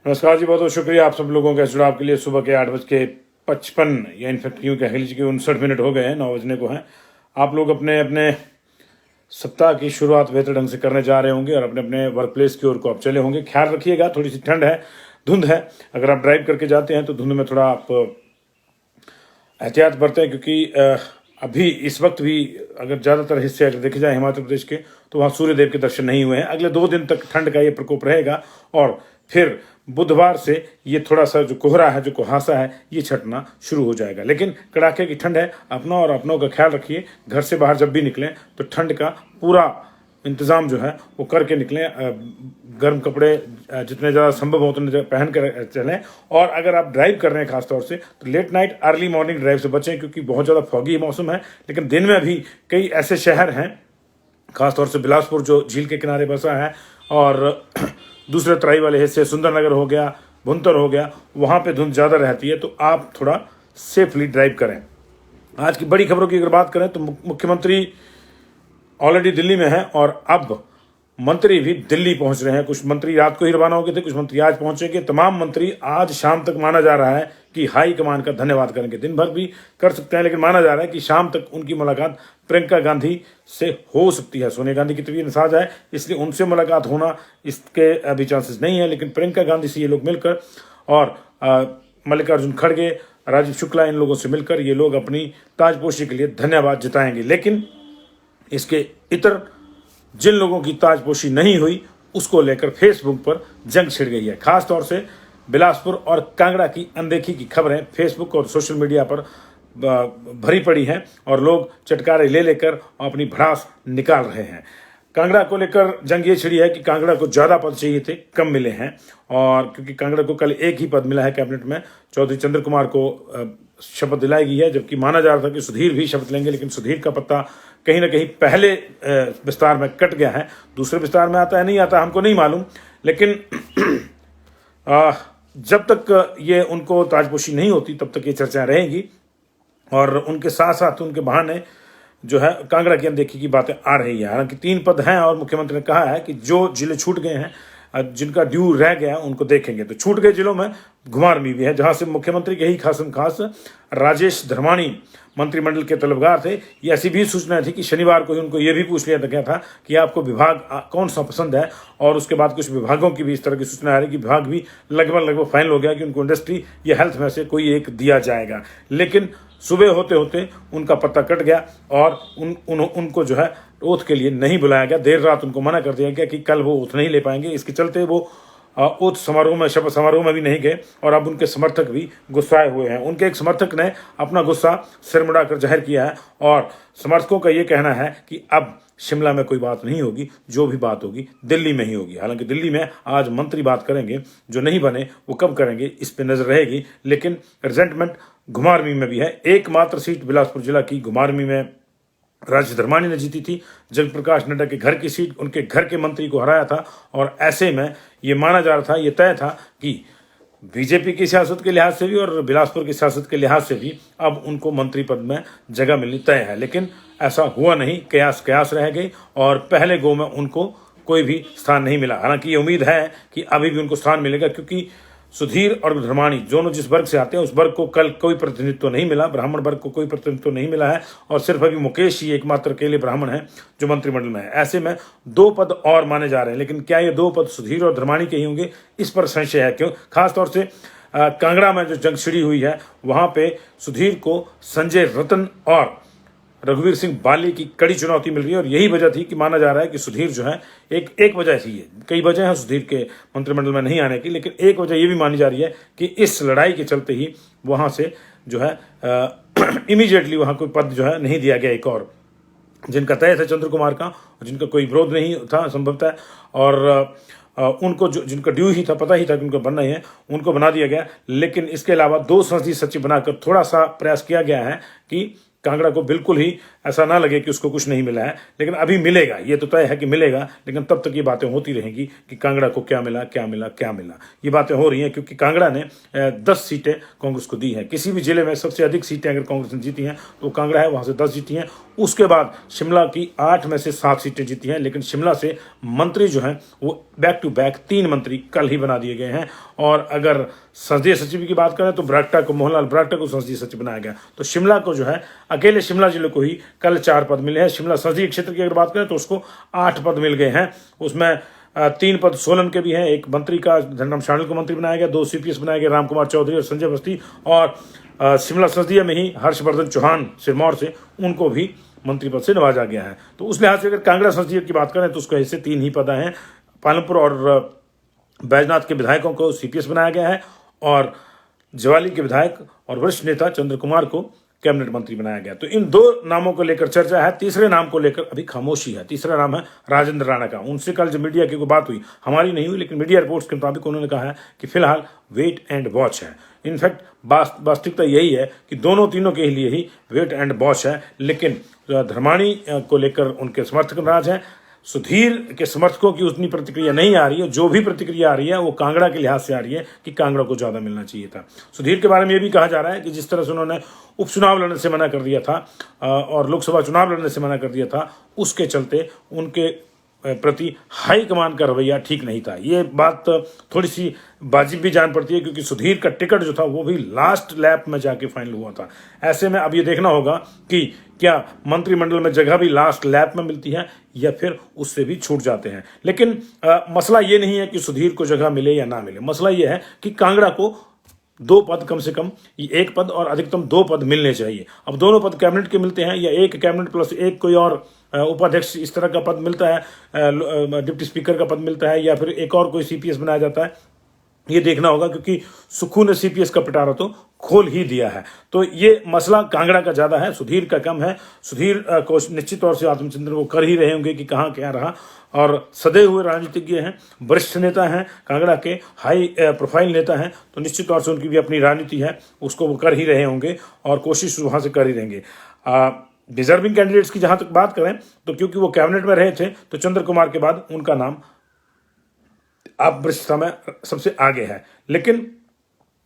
नमस्कार जी, बहुत बहुत शुक्रिया आप सब लोगों के जुड़ाव के लिए। सुबह के 8:55 या इनफैक्ट यूँ कह लीजिए कि 59 हो गए हैं, 9 बजने को हैं। आप लोग अपने अपने सप्ताह की शुरुआत बेहतर ढंग से करने जा रहे होंगे और अपने अपने वर्क प्लेस की ओर को आप चले होंगे। ख्याल रखिएगा, थोड़ी सी ठंड है, धुंध है। अगर आप ड्राइव करके जाते हैं तो धुंध में थोड़ा आप एहतियात बरतें, क्योंकि अभी इस वक्त भी अगर ज़्यादातर हिस्से अगर देखे जाए हिमाचल प्रदेश के, तो वहाँ सूर्यदेव के दर्शन नहीं हुए हैं। अगले 2 दिन तक ठंड का ये प्रकोप रहेगा और फिर बुधवार से ये थोड़ा सा जो कोहरा है, जो कुहासा है, ये छटना शुरू हो जाएगा। लेकिन कड़ाके की ठंड है। अपना और अपनों का ख्याल रखिए। घर से बाहर जब भी निकलें तो ठंड का पूरा इंतज़ाम जो है वो करके निकलें। गर्म कपड़े जितने ज़्यादा संभव हो उतने पहन कर चलें। और अगर आप ड्राइव कर रहे हैं खासतौर से, तो late night early morning drive से बचें, क्योंकि बहुत ज़्यादा फॉगी मौसम है। लेकिन दिन में भी कई ऐसे शहर हैं, खासतौर से बिलासपुर जो झील के किनारे बसा है, और दूसरे तराई वाले हिस्से सुंदरनगर हो गया, भुंतर हो गया, वहाँ पे धुंध ज़्यादा रहती है। तो आप थोड़ा सेफली ड्राइव करें। आज की बड़ी खबरों की अगर बात करें तो मुख्यमंत्री ऑलरेडी दिल्ली में है और अब मंत्री भी दिल्ली पहुंच रहे हैं। कुछ मंत्री रात को ही रवाना हो गए थे, कुछ मंत्री आज पहुंचेंगे। तमाम मंत्री आज शाम तक माना जा रहा है कि हाई कमान का धन्यवाद करेंगे। दिन भर भी कर सकते हैं, लेकिन माना जा रहा है कि शाम तक उनकी मुलाकात प्रियंका गांधी से हो सकती है। सोनिया गांधी की तबीयत नासाज है, इसलिए उनसे मुलाकात होना इसके अभी चांसेस नहीं है। लेकिन प्रियंका गांधी से ये लोग मिलकर और मल्लिकार्जुन खड़गे, राजीव शुक्ला, इन लोगों से मिलकर ये लोग अपनी ताजपोशी के लिए धन्यवाद जताएंगे। लेकिन इसके इतर जिन लोगों की ताजपोशी नहीं हुई, उसको लेकर फेसबुक पर जंग छिड़ गई है। खासतौर से बिलासपुर और कांगड़ा की अनदेखी की खबरें फेसबुक और सोशल मीडिया पर भरी पड़ी हैं और लोग चटकारे ले लेकर अपनी भड़ास निकाल रहे हैं। कांगड़ा को लेकर जंग ये छिड़ी है कि कांगड़ा को ज़्यादा पद चाहिए थे, कम मिले हैं। और क्योंकि कांगड़ा को कल एक ही पद मिला है कैबिनेट में, चौधरी चंद्र कुमार को शपथ दिलाई गई है, जबकि माना जा रहा था कि सुधीर भी शपथ लेंगे। लेकिन सुधीर का पत्ता कहीं ना कहीं पहले विस्तार में कट गया है। दूसरे विस्तार में आता है नहीं आता हमको नहीं मालूम, लेकिन जब तक ये उनको ताजपोशी नहीं होती तब तक ये चर्चाएं रहेंगी। और उनके साथ साथ उनके बहाने जो है कांगड़ा की अनदेखी की बातें आ रही है। हालांकि 3 पद हैं और मुख्यमंत्री ने कहा है कि जो जिले छूट गए हैं, जिनका ड्यू रह गया उनको देखेंगे। तो छूट गए जिलों में घुमारवीं भी है, जहां से मुख्यमंत्री के ही खास राजेश धर्माणी मंत्रिमंडल के तलबगार थे। ये ऐसी भी सूचना थी कि शनिवार को ही उनको ये भी पूछ लिया गया था कि आपको विभाग कौन सा पसंद है। और उसके बाद कुछ विभागों की भी इस तरह की सूचना आ रही कि विभाग भी लगभग फाइनल हो गया कि उनको इंडस्ट्री या हेल्थ में से कोई एक दिया जाएगा। लेकिन सुबह होते होते उनका पत्ता कट गया और उनको जो है ओथ के लिए नहीं बुलाया गया। देर रात उनको मना कर दिया गया कि कल वो ओथ नहीं ले पाएंगे। इसके चलते वो ओथ समारोह में, शपथ समारोह में भी नहीं गए और अब उनके समर्थक भी गुस्साए हुए हैं। उनके एक समर्थक ने अपना गुस्सा सिरमुड़ा कर जाहिर किया है और समर्थकों का ये कहना है कि अब शिमला में कोई बात नहीं होगी, जो भी बात होगी दिल्ली में ही होगी। हालांकि दिल्ली में आज मंत्री बात करेंगे, जो नहीं बने वो कब करेंगे इस पे नजर रहेगी। लेकिन रिजेंटमेंट घुमारवीं में भी है। एकमात्र सीट बिलासपुर जिला की घुमारवीं में राजेश धर्माणी ने जीती थी। जगप्रकाश नड्डा के घर की सीट उनके घर के मंत्री को हराया था। और ऐसे में ये माना जा रहा था, ये तय था कि बीजेपी की सियासत के लिहाज से भी और बिलासपुर की सियासत के लिहाज से भी अब उनको मंत्री पद में जगह मिलनी तय है। लेकिन ऐसा हुआ नहीं, कयास रह गई और पहले गो में उनको कोई भी स्थान नहीं मिला। हालांकि ये उम्मीद है कि अभी भी उनको स्थान मिलेगा, क्योंकि सुधीर और धर्माणी दोनों जिस वर्ग से आते हैं उस वर्ग को कल कोई प्रतिनिधित्व नहीं मिला। ब्राह्मण वर्ग को कोई प्रतिनिधित्व नहीं मिला है और सिर्फ अभी मुकेश ही एकमात्र अकेले ब्राह्मण हैं जो मंत्रिमंडल में है। ऐसे में 2 पद और माने जा रहे हैं। लेकिन क्या ये 2 पद सुधीर और धर्माणी के ही होंगे, इस पर संशय है। क्यों? खासतौर से कांगड़ा में जो जंग छिड़ी हुई है वहां पे सुधीर को संजय रतन और रघुवीर सिंह बाली की कड़ी चुनौती मिल रही है। और यही वजह थी कि माना जा रहा है कि सुधीर जो है एक वजह थी, ये कई वजह है सुधीर के मंत्रिमंडल में नहीं आने की, लेकिन एक वजह ये भी मानी जा रही है कि इस लड़ाई के चलते ही वहां से जो है इमीडिएटली वहां कोई पद जो है नहीं दिया गया। एक और जिनका तय था चंद्र कुमार का और जिनका कोई विरोध नहीं था संभवतः, और उनको जो जिनका ड्यू ही था, पता ही था कि उनको बनना ही है, उनको बना दिया गया। लेकिन इसके अलावा 2 संसदीय सचिव बनाकर थोड़ा सा प्रयास किया गया है कि कांगड़ा को बिल्कुल ही ऐसा ना लगे कि उसको कुछ नहीं मिला है। लेकिन अभी मिलेगा, ये तो तय है कि मिलेगा। लेकिन तब तक ये बातें होती रहेंगी कि कांगड़ा को क्या मिला, क्या मिला, क्या मिला। ये बातें हो रही हैं क्योंकि कांगड़ा ने 10 सीटें कांग्रेस को दी हैं। किसी भी जिले में सबसे अधिक सीटें अगर कांग्रेस ने जीती हैं तो कांगड़ा है, वहाँ से 10 जीती हैं। उसके बाद शिमला की 8 में से 7 सीटें जीती हैं, लेकिन शिमला से मंत्री जो हैं वो बैक टू बैक 3 मंत्री कल ही बना दिए गए हैं। और अगर संसदीय सचिव की बात करें तो बरागटा को, मोहनलाल बरागटा को संसदीय सचिव बनाया गया। तो शिमला को जो है, अकेले शिमला जिले को ही कल 4 पद मिले हैं। शिमला संसदीय क्षेत्र की अगर बात करें तो उसको 8 पद मिल गए हैं। उसमें 3 पद सोलन के भी हैं, एक मंत्री का धनराम शांडिल को मंत्री बनाया गया, 2 CPS बनाए गए, राम कुमार चौधरी और संजय बस्ती, और शिमला संसदीय में ही हर्षवर्धन चौहान सिरमौर से, उनको भी मंत्री पद से नवाजा गया है। तो उस लिहाज से अगर कांगड़ा संसदीय की बात करें तो उसको ऐसे 3 ही पद हैं। पालमपुर और बैजनाथ के विधायकों को CPS बनाया गया है, और ज्वाली के विधायक और वरिष्ठ नेता चंद्र कुमार को कैबिनेट मंत्री बनाया गया। तो इन 2 नामों को लेकर चर्चा है। तीसरे नाम को लेकर अभी खामोशी है। तीसरा नाम है राजेंद्र राणा का। उनसे कल जब मीडिया की कोई बात हुई, हमारी नहीं हुई, लेकिन मीडिया रिपोर्ट्स के मुताबिक उन्होंने कहा है कि फिलहाल वेट एंड वॉच है। इनफैक्ट वास्तविकता यही है कि दोनों तीनों के लिए ही वेट एंड वॉच है, लेकिन धर्माणी को लेकर उनके समर्थक नाराज हैं। सुधीर के समर्थकों की उतनी प्रतिक्रिया नहीं आ रही है। जो भी प्रतिक्रिया आ रही है वो कांगड़ा के लिहाज से आ रही है कि कांगड़ा को ज्यादा मिलना चाहिए था। सुधीर के बारे में ये भी कहा जा रहा है कि जिस तरह से उन्होंने उपचुनाव लड़ने से मना कर दिया था और लोकसभा चुनाव लड़ने से मना कर दिया था, उसके चलते उनके प्रति हाईकमान का रवैया ठीक नहीं था। ये बात थोड़ी सी वाजिब भी जान पड़ती है, क्योंकि सुधीर का टिकट जो था वो भी लास्ट लैप में जाके फाइनल हुआ था। ऐसे में अब ये देखना होगा कि क्या मंत्रिमंडल में जगह भी लास्ट लैप में मिलती है या फिर उससे भी छूट जाते हैं। लेकिन मसला ये नहीं है कि सुधीर को जगह मिले या ना मिले। मसला ये है कि कांगड़ा को 2 पद, कम से कम 1 पद और अधिकतम 2 पद मिलने चाहिए। अब दोनों पद कैबिनेट के मिलते हैं या एक कैबिनेट प्लस एक कोई और उपाध्यक्ष इस तरह का पद मिलता है, डिप्टी स्पीकर का पद मिलता है, या फिर एक और कोई CPS बनाया जाता है, ये देखना होगा। क्योंकि सुक्खू ने CPS का पिटारा तो खोल ही दिया है। तो ये मसला कांगड़ा का ज्यादा है, सुधीर का कम है। सुधीर को निश्चित तौर से आत्मचिंतन वो कर ही रहे होंगे कि कहाँ क्या रहा, और सदे हुए राजनीतिज्ञ हैं, वरिष्ठ नेता हैं, कांगड़ा के हाई प्रोफाइल नेता हैं, तो निश्चित तौर से उनकी भी अपनी राजनीति है, उसको वो कर ही रहे होंगे और कोशिश वहां से कर ही रहेंगे। डिजर्विंग कैंडिडेट्स की जहां तक बात करें तो क्योंकि वो कैबिनेट में रहे थे, तो चंद्र कुमार के बाद उनका नाम आप वरिष्ठता में सबसे आगे है। लेकिन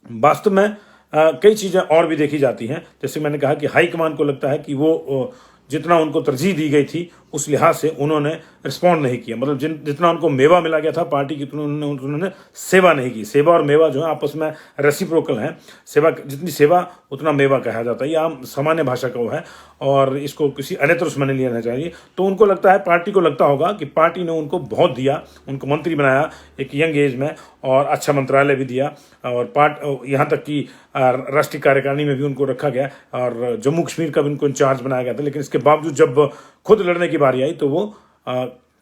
वास्तव में कई चीजें और भी देखी जाती हैं। जैसे मैंने कहा कि हाईकमान को लगता है कि वो जितना उनको तरजीह दी गई थी उस लिहाज से उन्होंने रिस्पॉन्ड नहीं किया। मतलब जितना उनको मेवा मिला गया था पार्टी की, उन्होंने सेवा नहीं की। सेवा और मेवा जो है आपस में रेसिप्रोकल है। सेवा, जितनी सेवा उतना मेवा कहा जाता है। ये आम सामान्य भाषा का वो है और इसको किसी अन्यत्र उसमें नहीं लेना चाहिए। तो उनको लगता है, पार्टी को लगता होगा कि पार्टी ने उनको बहुत दिया, उनको मंत्री बनाया एक यंग एज में, और अच्छा मंत्रालय भी दिया, और यहाँ तक कि राष्ट्रीय कार्यकारिणी में भी उनको रखा गया, और जम्मू कश्मीर का भी उनको इंचार्ज बनाया गया था। लेकिन इसके बावजूद जब खुद लड़ने की बारी आई तो वो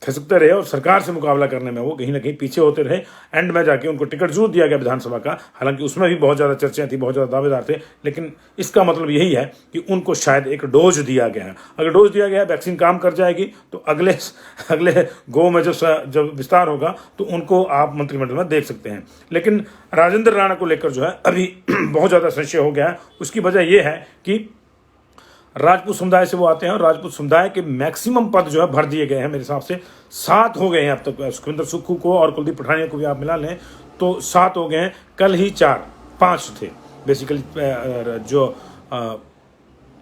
खिसकते रहे और सरकार से मुकाबला करने में वो कहीं ना कहीं पीछे होते रहे। एंड में जाके उनको टिकट जरूर दिया गया विधानसभा का, हालांकि उसमें भी बहुत ज़्यादा चर्चाएं थी, बहुत ज़्यादा दावेदार थे। लेकिन इसका मतलब यही है कि उनको शायद एक डोज दिया गया है। अगर डोज दिया गया है, वैक्सीन काम कर जाएगी, तो अगले गो में जब विस्तार होगा तो उनको आप मंत्रिमंडल में देख सकते हैं। लेकिन राजेंद्र राणा को लेकर जो है अभी बहुत ज़्यादा संशय हो गया है। उसकी वजह यह है कि राजपूत समुदाय से वो आते हैं और राजपूत समुदाय के मैक्सिमम पद जो है भर दिए गए हैं। मेरे हिसाब से 7 हो गए हैं अब तक। सुखविंदर सुक्खू को और कुलदीप पठानिया को भी आप मिला लें तो 7 हो गए हैं। कल ही 5 थे बेसिकली। जो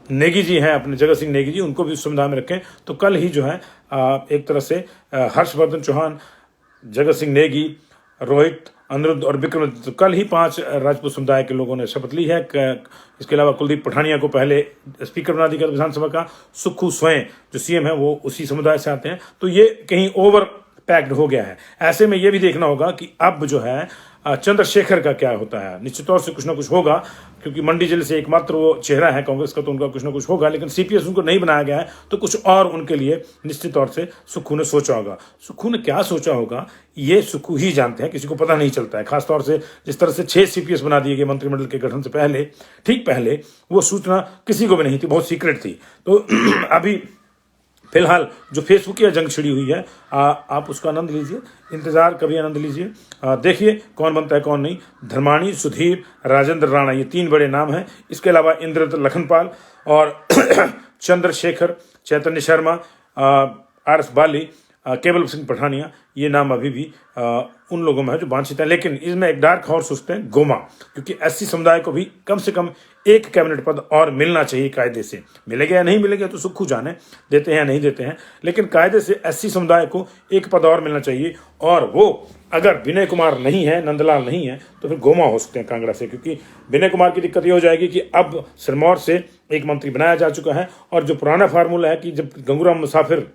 नेगी जी हैं, अपने जगत सिंह नेगी जी, उनको भी उस समुदाय में रखें तो कल ही जो है एक तरह से हर्षवर्धन चौहान, जगत सिंह नेगी, रोहित, अनिरुद्ध और विक्रम, तो कल ही 5 राजपूत समुदाय के लोगों ने शपथ ली है। इसके अलावा कुलदीप पठानिया को पहले स्पीकर बना दिया विधानसभा का। सुक्खू स्वयं जो CM है वो उसी समुदाय से आते हैं। तो ये कहीं ओवर पैक्ड हो गया है। ऐसे में ये भी देखना होगा कि अब जो है चंद्रशेखर का क्या होता है। निश्चित तौर से कुछ ना कुछ होगा, क्योंकि मंडी जिले से एकमात्र वो चेहरा है कांग्रेस का, तो उनका कुछ ना कुछ होगा। लेकिन CPS उनको नहीं बनाया गया है, तो कुछ और उनके लिए निश्चित तौर से सुक्खू ने सोचा होगा। सुक्खू ने क्या सोचा होगा ये सुक्खू ही जानते हैं, किसी को पता नहीं चलता है। खासतौर से जिस तरह से 6 CPS बना दिए गए मंत्रिमंडल के गठन से पहले, ठीक पहले, वो सूचना किसी को भी नहीं थी, बहुत सीक्रेट थी। तो अभी फिलहाल जो फेसबुक की जंग छिड़ी हुई है, आप उसका आनंद लीजिए, इंतजार कभी आनंद लीजिए, देखिए कौन बनता है कौन नहीं। धर्माणी, सुधीर, राजेंद्र राणा, ये 3 बड़े नाम हैं। इसके अलावा इंद्रदत्त लखनपाल और चंद्रशेखर, चैतन्य शर्मा, RS बाली, केवल सिंह पठानिया, ये नाम अभी भी उन लोगों में है जो वांछित है। लेकिन इसमें एक डार्क हॉर्स सोचते हैं गोमा, क्योंकि एससी समुदाय को भी कम से कम एक कैबिनेट पद और मिलना चाहिए कायदे से। मिलेगा या नहीं मिलेगा तो सुक्खू जाने, देते हैं या नहीं देते हैं, लेकिन कायदे से एससी समुदाय को एक पद और मिलना चाहिए। और वो अगर विनय कुमार नहीं है, नंदलाल नहीं है, तो फिर गोमा हो सकते हैं कांगड़ा से, क्योंकि विनय कुमार की दिक्कत ये हो जाएगी कि अब सिरमौर से एक मंत्री बनाया जा चुका है, और जो पुराना फार्मूला है कि जब गंगूराम मुसाफिर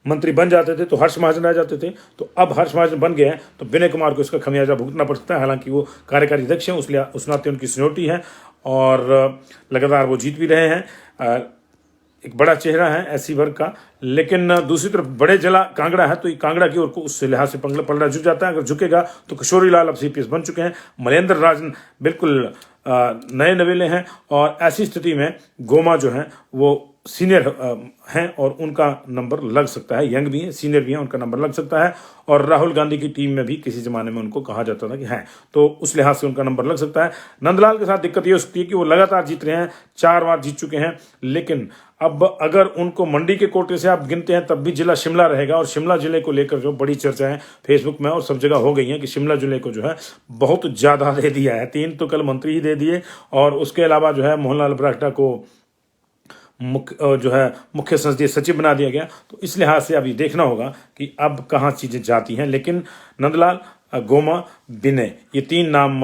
मंत्री बन जाते थे तो हर्ष महाजन रह जाते थे, तो अब हर्ष महाजन बन गए हैं तो विनय कुमार को इसका खमियाजा भुगतना पड़ सकता है। हालांकि वो कार्यकारी अध्यक्ष हैं, उसलिए उस नाते उनकी सीनियरिटी है और लगातार वो जीत भी रहे हैं। एक बड़ा चेहरा है एससी वर्ग का। लेकिन दूसरी तरफ बड़े जिला कांगड़ा है, तो ये कांगड़ा की ओर को उस लिहाज से पलड़ा झुक जाता है। अगर झुकेगा तो किशोरी लाल अब सीपीएस बन चुके हैं, महेंद्र राजन बिल्कुल नए नवेले हैं, और ऐसी स्थिति में गोमा जो है वो सीनियर हैं और उनका नंबर लग सकता है। यंग भी हैं, सीनियर भी हैं, उनका नंबर लग सकता है। और राहुल गांधी की टीम में भी किसी जमाने में उनको कहा जाता था कि हैं, तो उस लिहाज से उनका नंबर लग सकता है। नंदलाल के साथ दिक्कत ये हो सकती है कि वो लगातार जीत रहे हैं, 4 बार जीत चुके हैं, लेकिन अब अगर उनको मंडी के कोटे से आप गिनते हैं तब भी जिला शिमला रहेगा। और शिमला जिले को लेकर जो बड़ी चर्चा है फेसबुक में और सब जगह हो गई है कि शिमला जिले को जो है बहुत ज़्यादा दे दिया है। 3 तो कल मंत्री ही दे दिए, और उसके अलावा जो है मोहनलाल ब्राक्टा को मुख्य संसदीय सचिव बना दिया गया। तो इस लिहाज से अभी देखना होगा कि अब कहाँ चीज़ें जाती हैं। लेकिन नंदलाल, गोमा, विनय, ये 3 नाम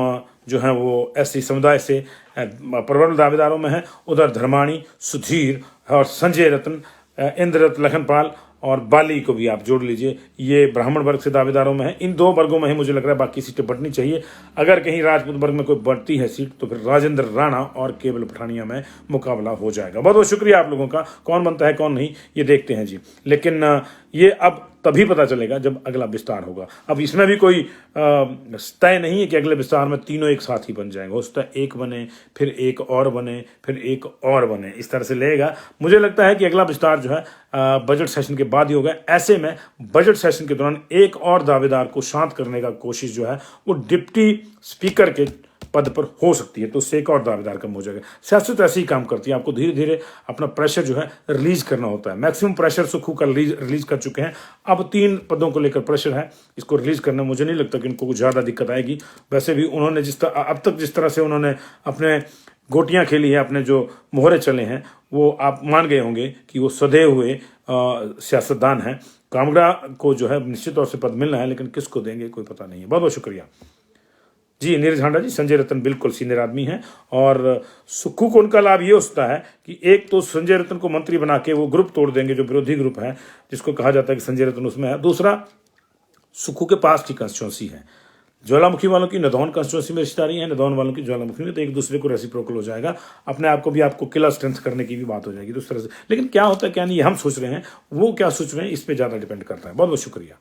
जो हैं वो एससी समुदाय से प्रबल दावेदारों में है। उधर धर्माणी, सुधीर और संजय रत्न, इंद्ररथ, लखनपाल और बाली को भी आप जोड़ लीजिए, ये ब्राह्मण वर्ग से दावेदारों में है। इन 2 वर्गों में ही मुझे लग रहा है बाकी सीटें बढ़नी चाहिए। अगर कहीं राजपूत वर्ग में कोई बढ़ती है सीट तो फिर राजेंद्र राणा और केवल पठानिया में मुकाबला हो जाएगा। बहुत बहुत शुक्रिया आप लोगों का। कौन बनता है कौन नहीं ये देखते हैं जी। लेकिन ये अब तभी पता चलेगा जब अगला विस्तार होगा। अब इसमें भी कोई तय नहीं है कि अगले विस्तार में तीनों एक साथ ही बन जाएंगे। हो सकता है एक बने, फिर एक और बने, फिर एक और बने, इस तरह से लेगा। मुझे लगता है कि अगला विस्तार जो है बजट सेशन के बाद ही होगा। ऐसे में बजट सेशन के दौरान एक और दावेदार को शांत करने का कोशिश जो है वो डिप्टी स्पीकर के पद पर हो सकती है, तो उससे एक और दावेदार कम हो जाएगा। सियासत ऐसे ही काम करती है, आपको धीरे धीरे अपना प्रेशर जो है रिलीज करना होता है। मैक्सिमम प्रेशर सुक्खू का रिलीज कर चुके हैं, अब 3 पदों को लेकर प्रेशर है, इसको रिलीज करना मुझे नहीं लगता कि इनको कुछ ज़्यादा दिक्कत आएगी। वैसे भी उन्होंने अब तक जिस तरह से उन्होंने अपने गोटियां खेली है, अपने जो मोहरे चले हैं, वो आप मान गए होंगे कि वो सधे हुए सियासतदान हैं। कांगड़ा को जो है निश्चित तौर से पद मिलना है, लेकिन किसको देंगे कोई पता नहीं है। बहुत बहुत शुक्रिया जी। नीरज हांडा जी, संजय रतन बिल्कुल सीनियर आदमी हैं, और सुक्खू को उनका लाभ ये हो सकता है कि एक तो संजय रतन को मंत्री बना के वो ग्रुप तोड़ देंगे जो विरोधी ग्रुप है, जिसको कहा जाता है कि संजय रतन उसमें है। दूसरा, सुक्खू के पास की कंस्टिट्यूंसी है, ज्वालामुखी वालों की नदौन कंस्टिट्यूंसी में रिश्तेदारी है, नदौन वालों की ज्वालामुखी में, तो एक दूसरे को रेसिप्रोकल हो जाएगा। अपने आप को भी आपको किला स्ट्रेंथ करने की भी बात हो जाएगी, तो उस तरह से। लेकिन क्या होता है क्या नहीं, हम सोच रहे हैं, वो क्या सोच रहे हैं, इस पर ज़्यादा डिपेंड करता है। बहुत बहुत शुक्रिया।